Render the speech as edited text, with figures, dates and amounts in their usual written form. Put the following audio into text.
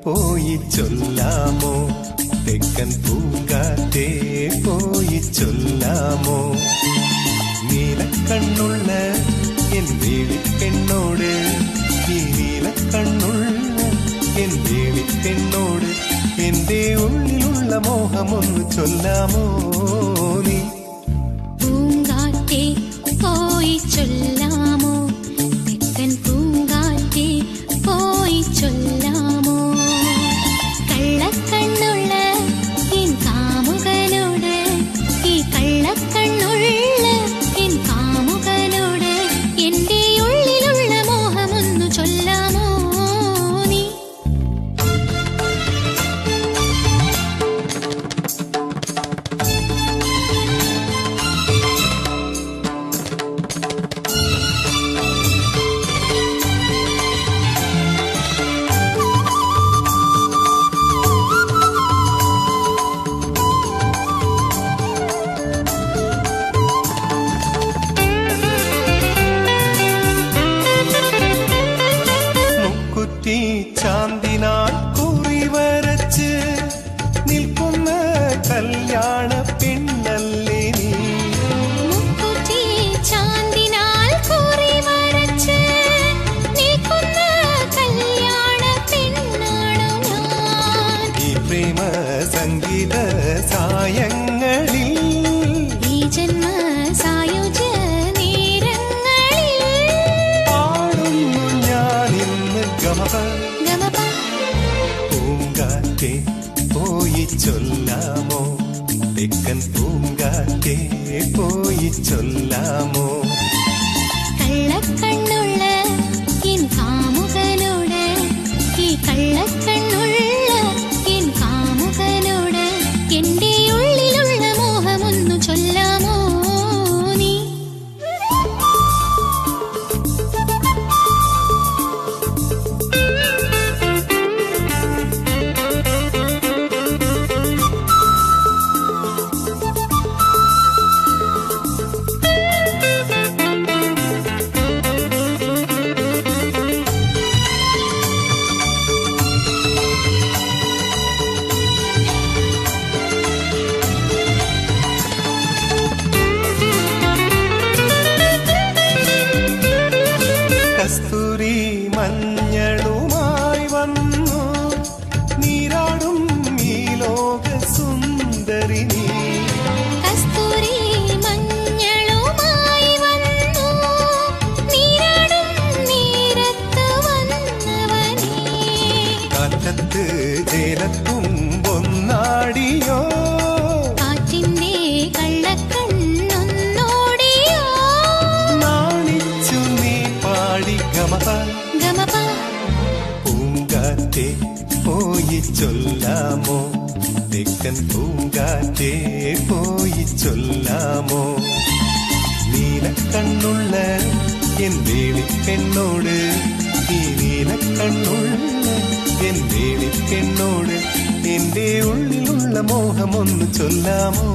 പോയി ചൊല്ലാമോ, തെക്കൻ പൂങ്കാറ്റേ പോയി ചൊല്ലാമോ. നീലക്കണ്ണുള്ള എൻ വേളിപ്പെണ്ണോട്, ഈ നീലക്കണ്ണുള്ള എൻ വേളിപ്പെണ്ണോട് എന്റെ ഉള്ളിലുള്ള മോഹമൊന്ന് ചൊല്ലാമോ നീ. പൂങ്കാറ്റേ പോയി ചൊല്ലാമോ, തെക്കൻ പൂങ്കാറ്റേ പോയി ചൊല്ലാമോ. കള്ളക്കണ്ണുള്ള എൻ കാമുകനോട്, ഈ കള്ളക്കണ്ണുള്ള എൻ കാമുകനോട് എന്റെ ഉള്ളിലുള്ള മോഹമൊന്നു ചൊല്ലാമോ നീ. ചാന്തിനാൽ കുറി വരച്ച് നിൽക്കുന്ന കല്യാണ പെണ്ണല്ലേ നീ. മുക്കുറ്റി ചാന്തിനാൽ കുറി വരച്ച് നിൽക്കുന്ന കല്യാണ പെണ്ണാണു ഞാൻ. ഈ പ്രേമ സംഗീത സായങ്ങളിൽ, ഈ ജന്മ സായുജ നേരങ്ങളിൽ പാടുന്നു ഞാനിന്ന് ഗമപ. പൂങ്കാറ്റേ പോയി ചൊല്ലാമോ, തെക്കൻ പൂങ്കാറ്റേ പോയി ചൊല്ലാമോ. കള്ളക്കണ്ണുള്ള എൻ കാമുകനോട്, ഈ കള്ളക്കണ്ണുള്ള എൻ കാമുകനോട് എന്റെ ഉള്ളിലുള്ള മോഹമൊന്നു ചൊല്ലാമോ നീ. കസ്തൂരി മഞ്ഞളുമായി വന്നു നീരാടും ഈ ലോക സുന്ദരി നീ. കസ്തൂരി മഞ്ഞളുമായി വന്നു നീരാടും നീരത്ത് വന്നവനേ. കാറ്റത്ത് ജേലത്തും പൊന്നാടിയോ, കാറ്റിന്റെ കള്ളക്കണ്ണൊന്നോടിയോ. നാണിച്ചു നീ പാടി ഗമപ. ഗമപ. പൂങ്കാറ്റേ പോയി ചൊല്ലാമോ, തെക്കൻ പൂങ്കാറ്റേ പോയി ചൊല്ലാമോ. നീലക്കണ്ണുള്ള എൻ വേളിപ്പെണ്ണോട്, ഈ നീലക്കണ്ണുള്ള എൻ വേളിപ്പെണ്ണോട് എന്റെ ഉള്ളിലുള്ള മോഹമൊന്ന് ചൊല്ലാമോ